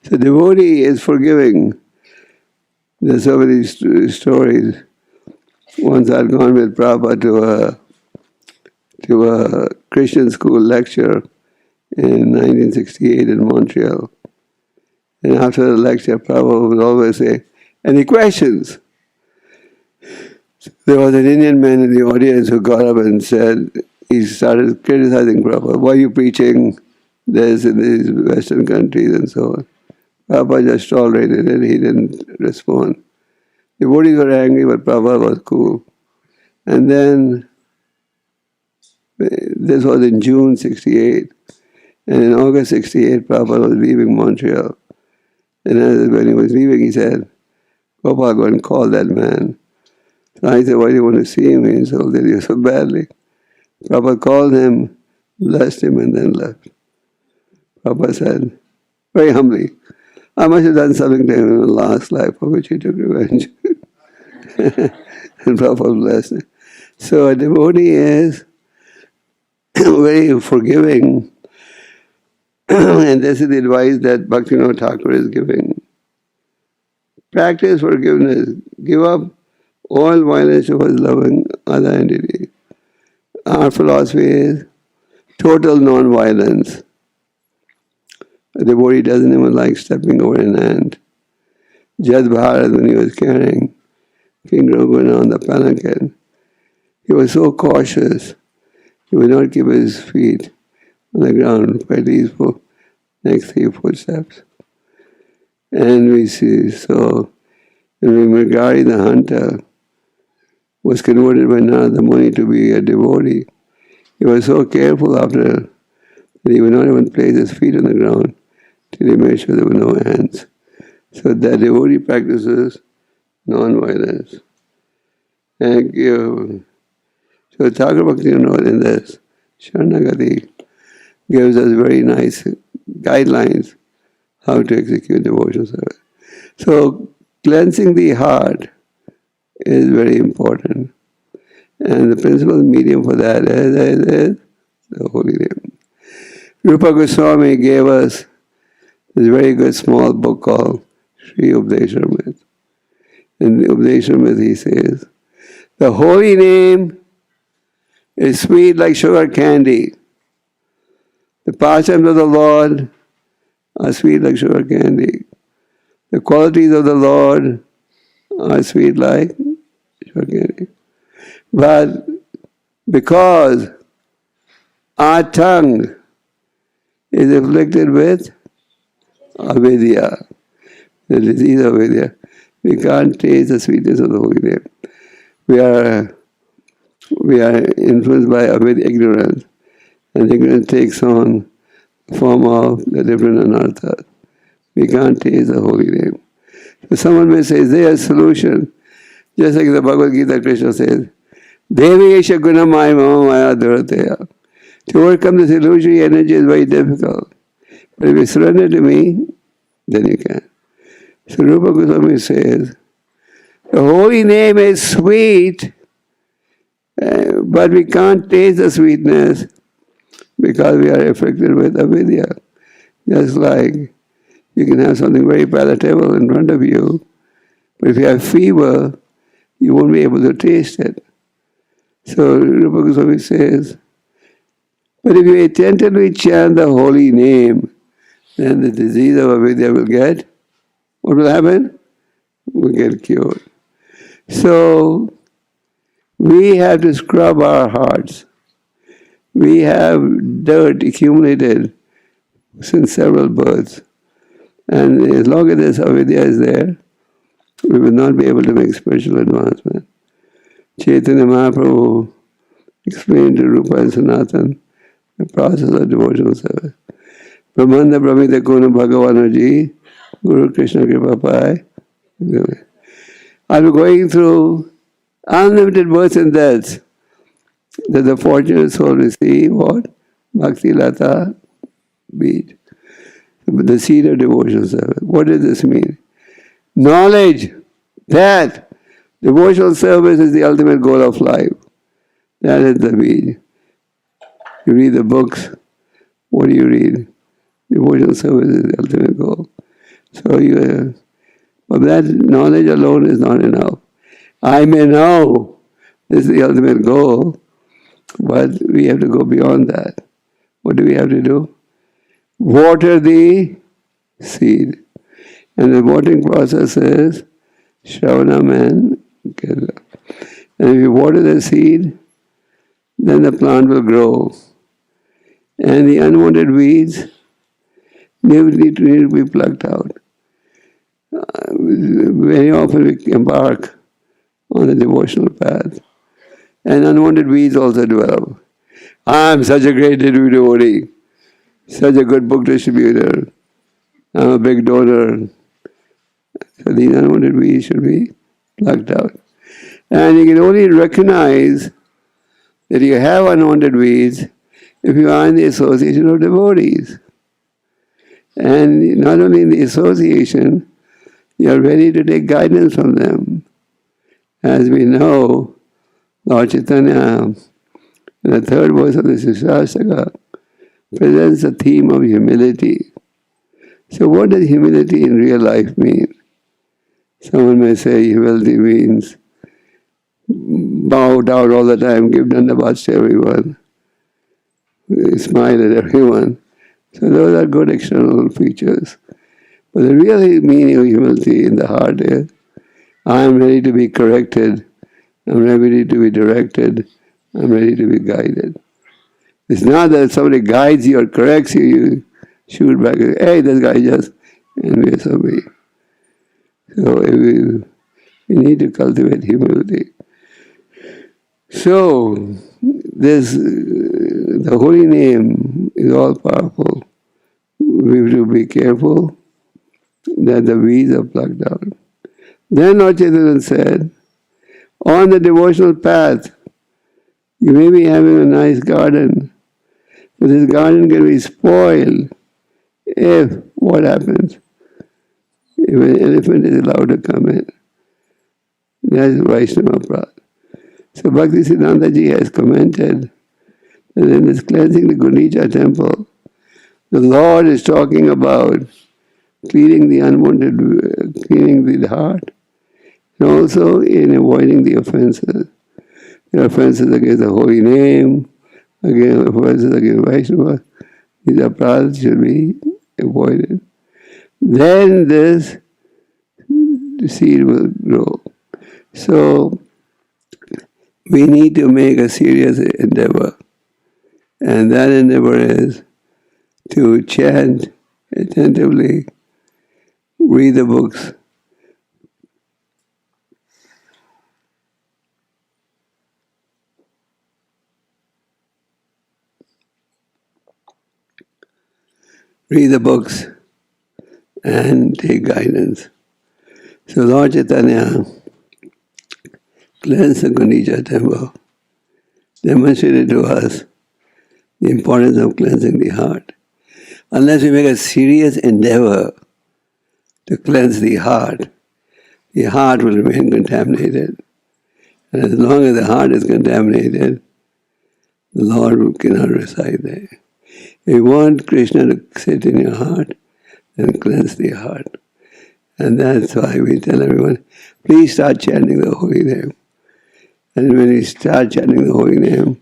So devotee is forgiving. There's so many stories. Once I'd gone with Prabhupada to a Christian school lecture in 1968 in Montreal. And after the lecture, Prabhupada would always say, any questions? There was an Indian man in the audience who got up and said, he started criticizing Prabhupada, why are you preaching this in these Western countries and so on. Prabhupada just tolerated it, he didn't respond. The devotees were angry, but Prabhupada was cool. And then, this was in June 68, and in August 68, Prabhupada was leaving Montreal. And when he was leaving, he said, Gopal, go and call that man. So I said, why do you want to see him? He insulted you so badly. Prabhupada called him, blessed him, and then left. Prabhupada said, very humbly, I must have done something to him in the last life for which he took revenge. And Prabhupada blessed him. So a devotee is very forgiving. And this is the advice that Bhaktivinoda Thakur is giving. Practice forgiveness. Give up all violence towards loving other entity. Our philosophy is total non-violence. A devotee doesn't even like stepping over an ant. Jad Bharat, when he was carrying King Raghunath on the palanquin, he was so cautious, he would not keep his feet on the ground for at least for next 3 footsteps. And we see, so when Mrigari the hunter was converted by Narada Muni to be a devotee, he was so careful after that he would not even place his feet on the ground till he made sure there were no ants. So that devotee practices non-violence. Thank you. So Thakur Bhaktivinoda in this Sharanagati gives us very nice guidelines how to execute devotional service. So cleansing the heart is very important. And the principal medium for that is the holy name. Rupa Goswami gave us this very good small book called Sri Updesharamrit. In the Updesharamrit he says, the holy name is sweet like sugar candy. The pastimes of the Lord are sweet like sugar candy. The qualities of the Lord are sweet like sugar candy. But because our tongue is afflicted with avidya, the disease of Vidya. We can't taste the sweetness of the holy name. We are influenced by ignorance, and ignorance takes on the form of the different anarthas. We can't taste the holy name. So someone may say, is there a solution? Just like the Bhagavad Gita, Krishna says, Devi Yesha Guna Maya Mama Maya Dharateya. To overcome this illusory energy is very difficult. But if you surrender to me, then you can. So Rupa Goswami says, the holy name is sweet, but we can't taste the sweetness because we are afflicted with avidya. Just like you can have something very palatable in front of you, but if you have fever, you won't be able to taste it. So Rupa Goswami says, but if you attentively chant the holy name, then the disease of avidya will get, what will happen? Will get cured. So we have to scrub our hearts. We have dirt accumulated since several births. And as long as this avidya is there, we will not be able to make spiritual advancement. Chaitanya Mahāprabhu explained to Rupa and Sanatan the process of devotional service. Brahmanda Brahmita Kona Bhagavanaji, Guru Krishna Kripa Pai. After going through unlimited births and deaths, that the fortunate soul receive what? Bhakti Lata Beat. The seed of devotional service. What does this mean? Knowledge that devotional service is the ultimate goal of life. That is the bead. You read the books, what do you read? Devotional service is the ultimate goal. So but that knowledge alone is not enough. I may know this is the ultimate goal, but we have to go beyond that. What do we have to do? Water the seed. And the watering process is Shravanam and Kela. And if you water the seed, then the plant will grow. And the unwanted weeds need to be plucked out. Very often we embark on a devotional path, and unwanted weeds also develop. I am such a great devotee, such a good book distributor, I'm a big donor. So these unwanted weeds should be plucked out. And you can only recognize that you have unwanted weeds if you are in the association of devotees. And not only in the association, you are ready to take guidance from them. As we know, Lord Chaitanya, in the third verse of the Śikṣāṣṭaka, presents the theme of humility. So what does humility in real life mean? Someone may say humility means bow down all the time, give dandavats to everyone, smile at everyone. So those are good external features. But the real meaning of humility in the heart is, I am ready to be corrected, I'm ready to be directed, I'm ready to be guided. It's not that somebody guides you or corrects you, you shoot back, hey, this guy just envious of me. So we need to cultivate humility. So, the holy name is all powerful. We have to be careful that the weeds are plucked out. Then Lord Chaitanya said, on the devotional path, you may be having a nice garden, but this garden can be spoiled if, what happens? If an elephant is allowed to come in. That is Vaishnava Prad. So Bhaktisiddhānta ji has commented that in this cleansing the Guṇḍicā temple, the Lord is talking about cleaning the unwanted, cleaning the heart, and also in avoiding the offenses. The offenses against the holy name, against offenses against Vaishnava, these aparadhas should be avoided. Then this seed will grow. So we need to make a serious endeavor, and that endeavor is to chant attentively read the books. Read the books and take guidance. So Lord Chaitanya cleansed the Guṇḍicā temple, demonstrated to us the importance of cleansing the heart. Unless we make a serious endeavor to cleanse the heart will remain contaminated. And as long as the heart is contaminated, the Lord cannot reside there. If you want Krishna to sit in your heart, then cleanse the heart. And that's why we tell everyone, please start chanting the holy name. And when you start chanting the holy name,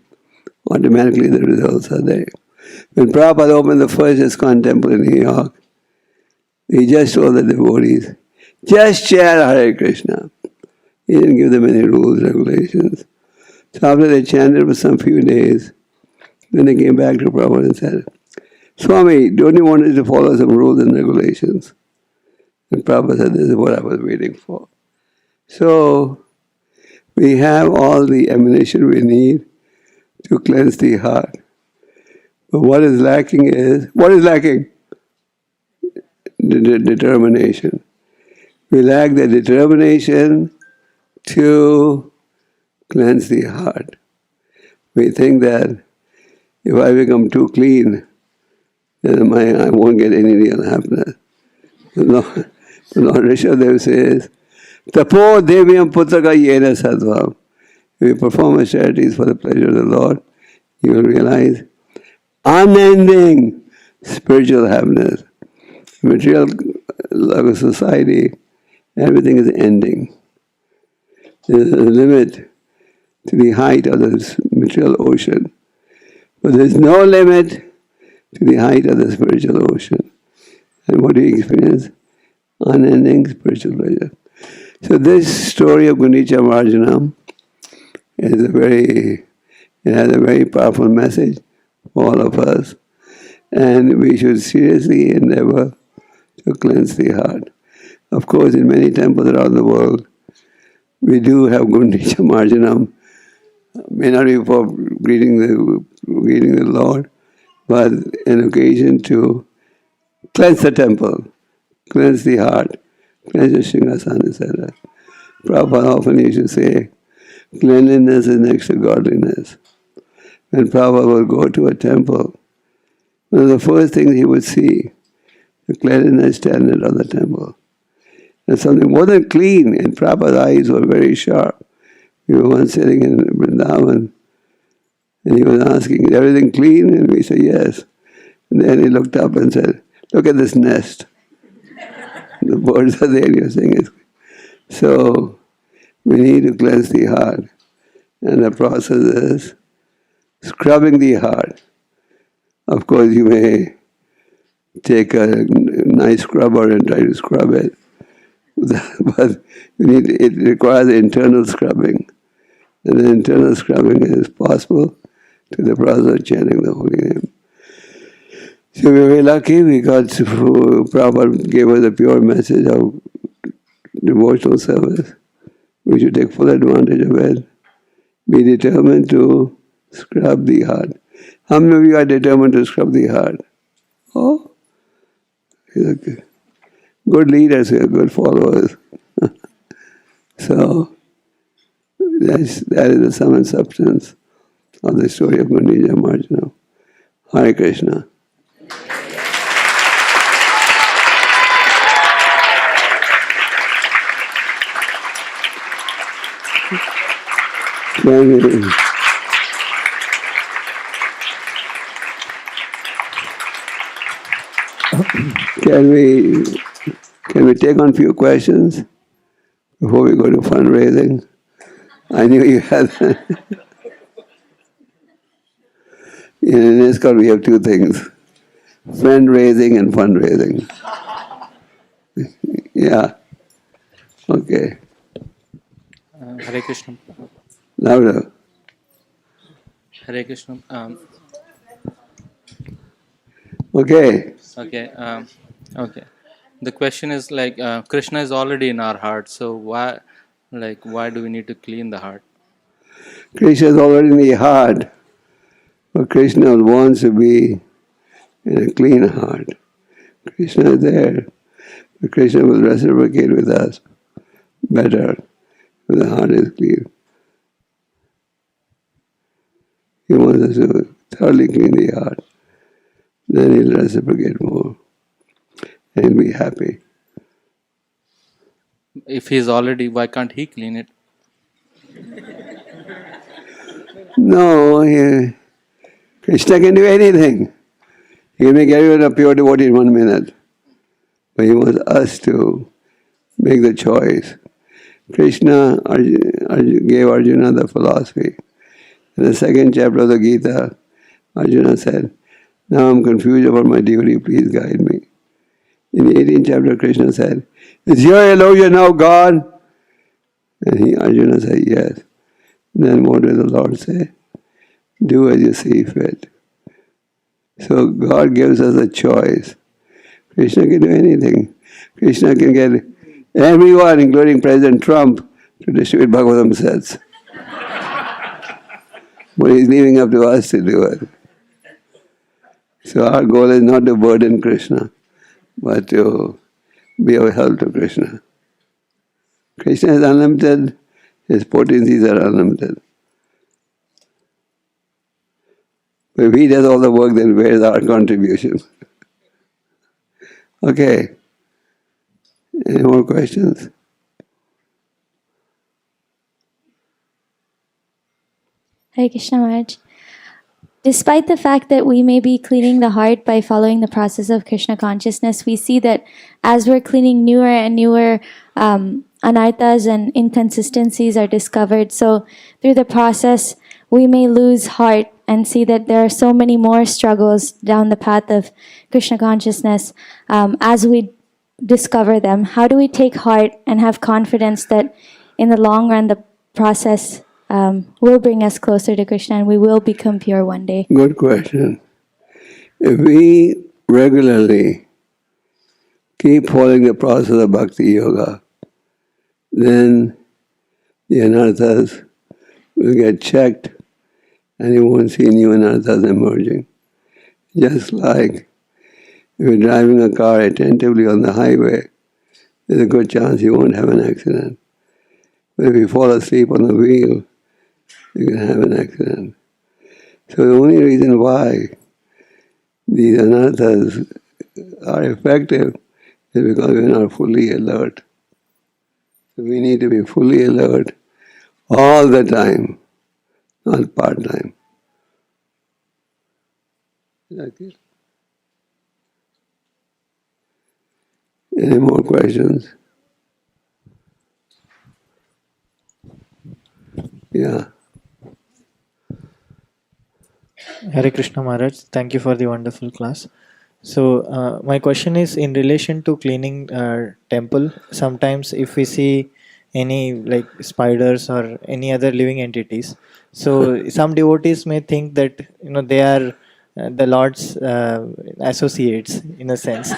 automatically the results are there. When Prabhupada opened the first ISKCON temple in New York, he just told the devotees, just chant Hare Kṛṣṇa. He didn't give them any rules, regulations. So after they chanted for some few days, then they came back to Prabhupada and said, Swami, don't you want us to follow some rules and regulations? And Prabhupada said, this is what I was waiting for. So, we have all the ammunition we need to cleanse the heart. But what is lacking? Determination. We lack the determination to cleanse the heart. We think that if I become too clean, then I won't get any real happiness. The Lord Rishabdev says, Tapo devyam putraka yena sattvam. If you perform austerities for the pleasure of the Lord, you will realize unending spiritual happiness. Material love of society, everything is ending. There is a limit to the height of the material ocean. But there is no limit to the height of the spiritual ocean. And what do you experience? Unending spiritual pleasure. So this story of Guṇḍicā Mārjanam it has a very powerful message for all of us. And we should seriously endeavor to cleanse the heart. Of course, in many temples around the world, we do have Guṇḍicā Mārjanam. May not be for greeting the Lord, but an occasion to cleanse the temple, cleanse the heart, cleanse the Śikṣāṣṭaka, etc. Prabhupada often used to say, cleanliness is next to godliness. When Prabhupada would go to a temple, one of the first things he would see, the cleanliness standard of the temple. And something wasn't clean, and Prabhupada's eyes were very sharp. We were once sitting in Vrindavan, and he was asking, is everything clean? And we said, yes. And then he looked up and said, look at this nest. The birds are there, and you're saying it's clean. So, we need to cleanse the heart. And the process is scrubbing the heart. Of course, you may take a nice scrubber and try to scrub it. But it requires internal scrubbing. And the internal scrubbing is possible through the process of chanting the holy name. So we were very lucky, Prabhupada gave us a pure message of devotional service. We should take full advantage of it. Be determined to scrub the heart. How many of you are determined to scrub the heart? Oh, okay. Good leaders here, good followers. So, that is the sum and substance of the story of Guṇḍicā Mārjanam. Hare Kṛṣṇa. Can we take on a few questions before we go to fundraising? I knew you had in ISKCON we have two things, friend-raising and fundraising. Yeah. Okay. Hare Kṛṣṇa. Louder. Hare Kṛṣṇa. Okay. Okay. Okay. the question is like Krishna is already in our heart, so why do we need to clean the heart? Krishna is already in the heart, but Krishna wants to be in a clean heart. Krishna is there, but Krishna will reciprocate with us better if the heart is clean. He wants us to thoroughly clean the heart. Then he'll reciprocate more and he'll be happy. If he's already, why can't he clean it? No, Krishna can do anything. He can make everyone a pure devotee in 1 minute. But he wants us to make the choice. Krishna gave Arjuna the philosophy. In the 2nd chapter of the Gita, Arjuna said, "Now I'm confused about my duty, please guide me." In the 18th chapter, Krishna said, "Is your illusion now gone?" And Arjuna said, "Yes." Then what did the Lord say? Do as you see fit. So God gives us a choice. Krishna can do anything. Krishna can get everyone, including President Trump, to distribute Bhagavatam sets. But he's leaving up to us to do it. So our goal is not to burden Krishna, but to be of help to Krishna. Krishna is unlimited, his potencies are unlimited. But if he does all the work, then where is our contribution? Okay. Any more questions? Hare Krishna Maharaj. Despite the fact that we may be cleaning the heart by following the process of Krishna consciousness, we see that as we're cleaning, newer and newer anarthas and inconsistencies are discovered. So through the process, we may lose heart and see that there are so many more struggles down the path of Krishna consciousness as we discover them. How do we take heart and have confidence that in the long run the process will bring us closer to Krishna and we will become pure one day? Good question. If we regularly keep following the process of bhakti yoga, then the anarthas will get checked and you won't see new anarthas emerging. Just like if you're driving a car attentively on the highway, there's a good chance you won't have an accident. But if you fall asleep on the wheel, you can have an accident. So the only reason why these anarthas are effective is because we're not fully alert. So we need to be fully alert all the time, not part-time. Is that clear? Any more questions? Yeah. Hare Krishna Maharaj, thank you for the wonderful class. So my question is in relation to cleaning temple. Sometimes if we see any like spiders or any other living entities, so some devotees may think that they are the Lord's associates in a sense.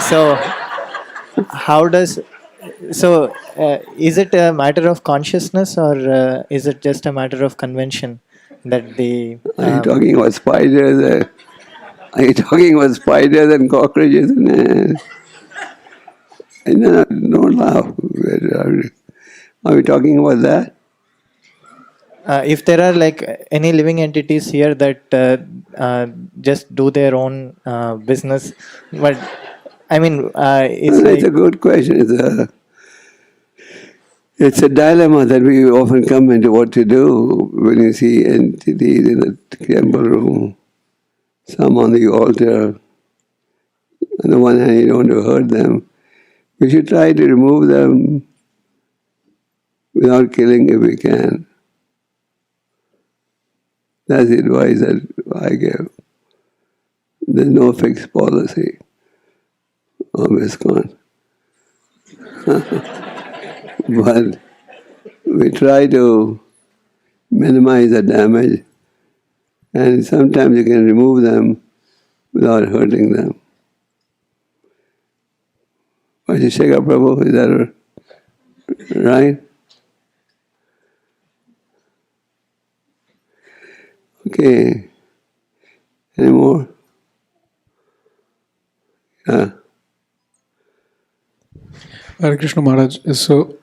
So how does is it a matter of consciousness or is it just a matter of convention that they? Are you talking about spiders? Are you talking about spiders and cockroaches? No, don't laugh. Are we talking about that? If there are like any living entities here that just do their own business, but I mean, It's a good question. It's a dilemma that we often come into what to do when you see entities in the temple room, some on the altar. On the one hand, you don't want to hurt them. We should try to remove them without killing if we can. That's the advice that I give. There's no fixed policy of ISKCON. But we try to minimize the damage, and sometimes you can remove them without hurting them. Vajrashekha Prabhu, is that right? Okay. Any more? Yeah. Hare Krishna Maharaj. So,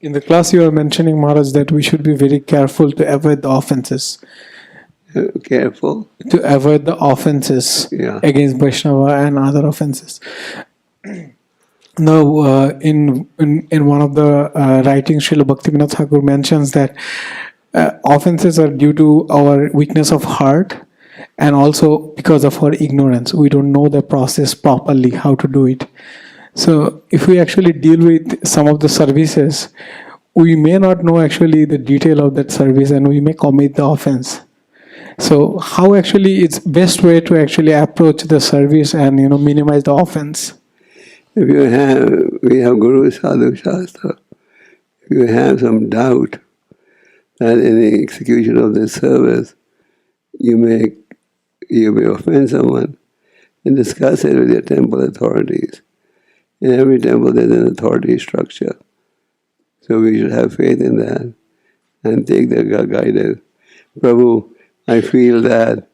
in the class you are mentioning, Maharaj, that we should be very careful to avoid the offenses. Careful. To avoid the offenses against Vaishnava and other offenses. Now, in one of the writings, Śrīla Bhaktisiddhānta Ṭhākura mentions that offenses are due to our weakness of heart and also because of our ignorance. We don't know the process properly, how to do it. So if we actually deal with some of the services, we may not know actually the detail of that service and we may commit the offense. So how actually it's best way to actually approach the service and minimize the offense? If we have Guru Sadhu Shastra, if you have some doubt that in the execution of this service you may offend someone, then discuss it with your temple authorities. In every temple there's an authority structure. So we should have faith in that and take their guidance. Prabhu, I feel that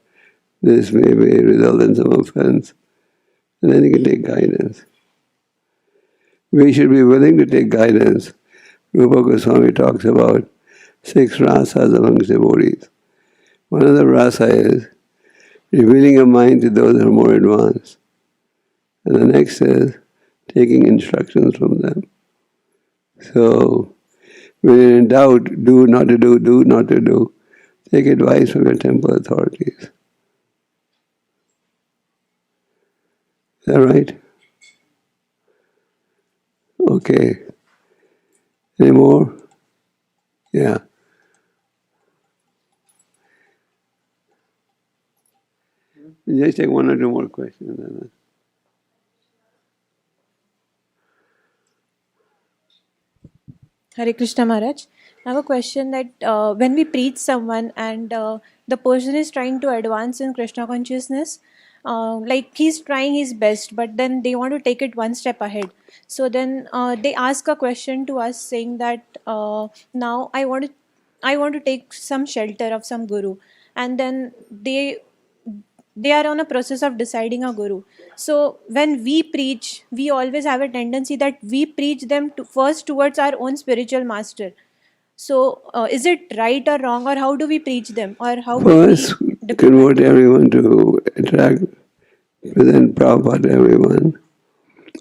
this may result in some offense. And then you can take guidance. We should be willing to take guidance. Rupa Goswami talks about 6 rasas amongst devotees. One of the rasa is revealing a mind to those who are more advanced. And the next is taking instructions from them. So, when you're in doubt, do not to do. Take advice from your temple authorities. Is that right? Okay. Any more? Yeah. Just take 1 or 2 more questions. Hare Krishna Maharaj. I have a question that when we preach someone and the person is trying to advance in Krishna consciousness, like he's trying his best, but then they want to take it one step ahead. So then they ask a question to us saying that now I want to take some shelter of some guru, and then they are on a process of deciding a guru. So when we preach, we always have a tendency that we preach them first towards our own spiritual master. So is it right or wrong, or how do we preach them, or how First, convert everyone to present Prabhupada to everyone.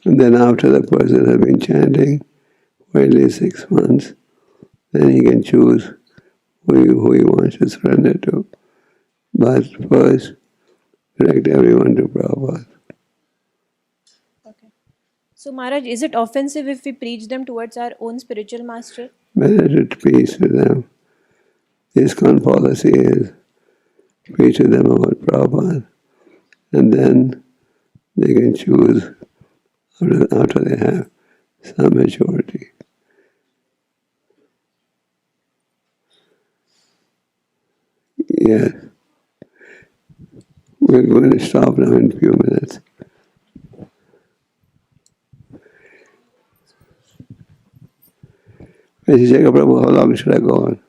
And then after the person has been chanting for at least 6 months, then he can choose who he wants to surrender to. But first, direct everyone to Prabhupada. Okay. So Maharaj, is it offensive if we preach them towards our own spiritual master? Better to preach to them. ISKCON policy is preach to them about Prabhupada, and then they can choose after they have some maturity. Yes. We're going to stop now in a few minutes. Jacob Prabhu, how long should I go on?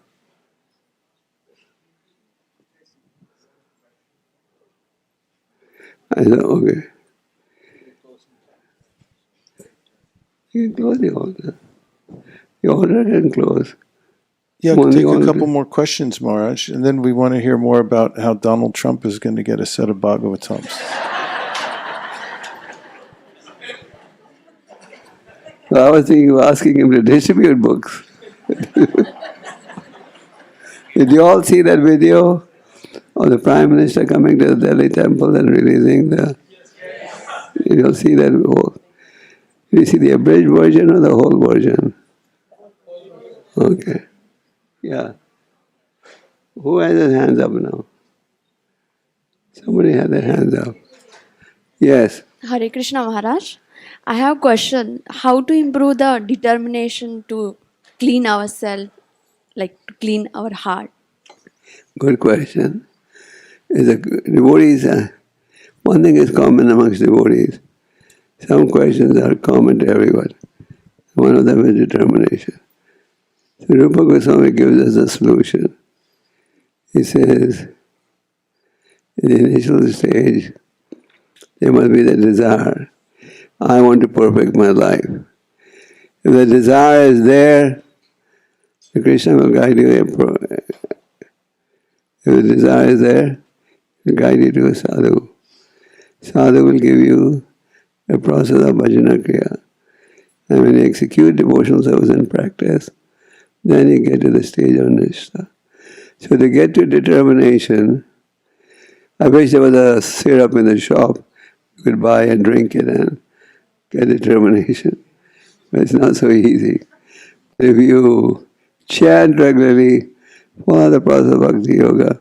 I said, okay. You can close the order. The order can close. Yeah, take a couple more questions, Maharaj, and then we want to hear more about how Donald Trump is going to get a set of Bhagavatams. So I was thinking of asking him to distribute books. Did you all see that video of the Prime Minister coming to the Delhi temple and releasing the... You'll see that whole... Did you see the abridged version or the whole version? Okay. Yeah. Who has their hands up now? Somebody had their hands up. Yes. Hare Krishna Maharaj. I have a question. How to improve the determination to clean ourselves, like to clean our heart? Good question. Devotees, one thing is common amongst devotees. Some questions are common to everyone. One of them is determination. So Rupa Goswami gives us a solution. He says, in the initial stage, there must be the desire. I want to perfect my life. If the desire is there, the Krishna will guide you. If the desire is there, he will guide you to a sadhu. Sadhu will give you a process of bhajana kriya. And when you execute devotional service and practice, then you get to the stage of nishtha. So to get to determination, I wish there was a syrup in the shop. You could buy and drink it and get determination. But it's not so easy. If you chant regularly, follow the process of bhakti yoga,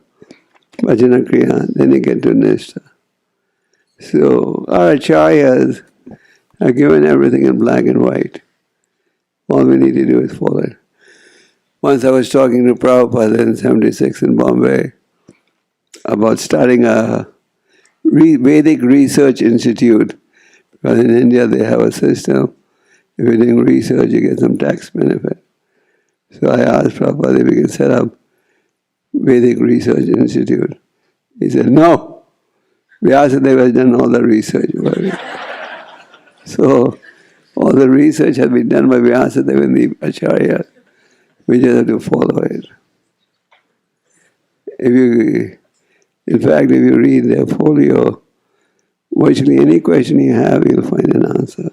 bhajana kriya, then you get to nishtha. So our acharyas are given everything in black and white. All we need to do is follow it. Once I was talking to Prabhupada in 76 in Bombay about starting a Vedic Research Institute, because in India they have a system. If you're doing research, you get some tax benefit. So I asked Prabhupada if we can set up Vedic Research Institute. He said, no. Vyasadeva has done all the research. So all the research has been done by Vyasadeva and the Acharya. We just have to follow it. In fact, if you read their folio, virtually any question you have, you'll find an answer.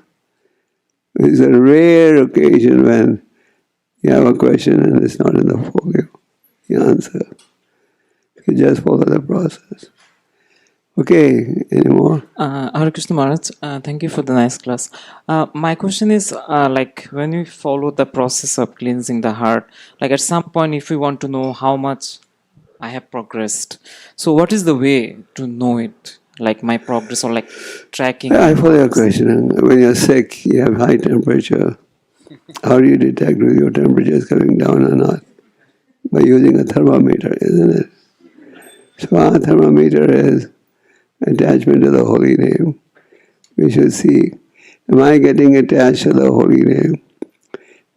It's a rare occasion when you have a question and it's not in the folio. You answer. You just follow the process. Okay, any more? Hare Krishna Maharaj, thank you for the nice class. My question is, like when we follow the process of cleansing the heart, like at some point if we want to know how much I have progressed, so what is the way to know it? Like my progress or like tracking? I follow your question. When you're sick, you have high temperature. How do you detect whether your temperature is coming down or not? By using a thermometer, isn't it? So our thermometer is attachment to the holy name. We should see, am I getting attached to the holy name?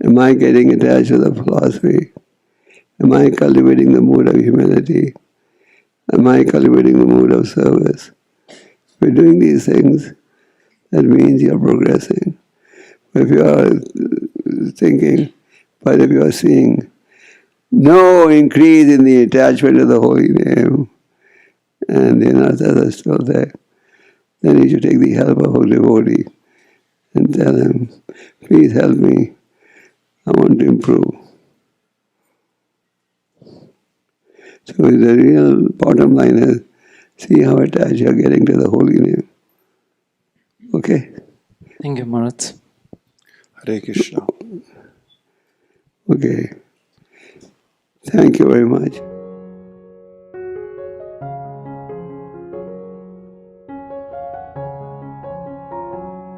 Am I getting attached to the philosophy? Am I cultivating the mood of humility? Am I cultivating the mood of service? If you're doing these things, that means you're progressing. If you are thinking, but if you are seeing no increase in the attachment to the holy name, and the anarthas are still there, then you should take the help of a devotee and tell him, please help me, I want to improve. So the real bottom line is, see how attached you are getting to the holy name. Okay? Thank you, Maharaj. Hare Krishna. Okay. Thank you very much.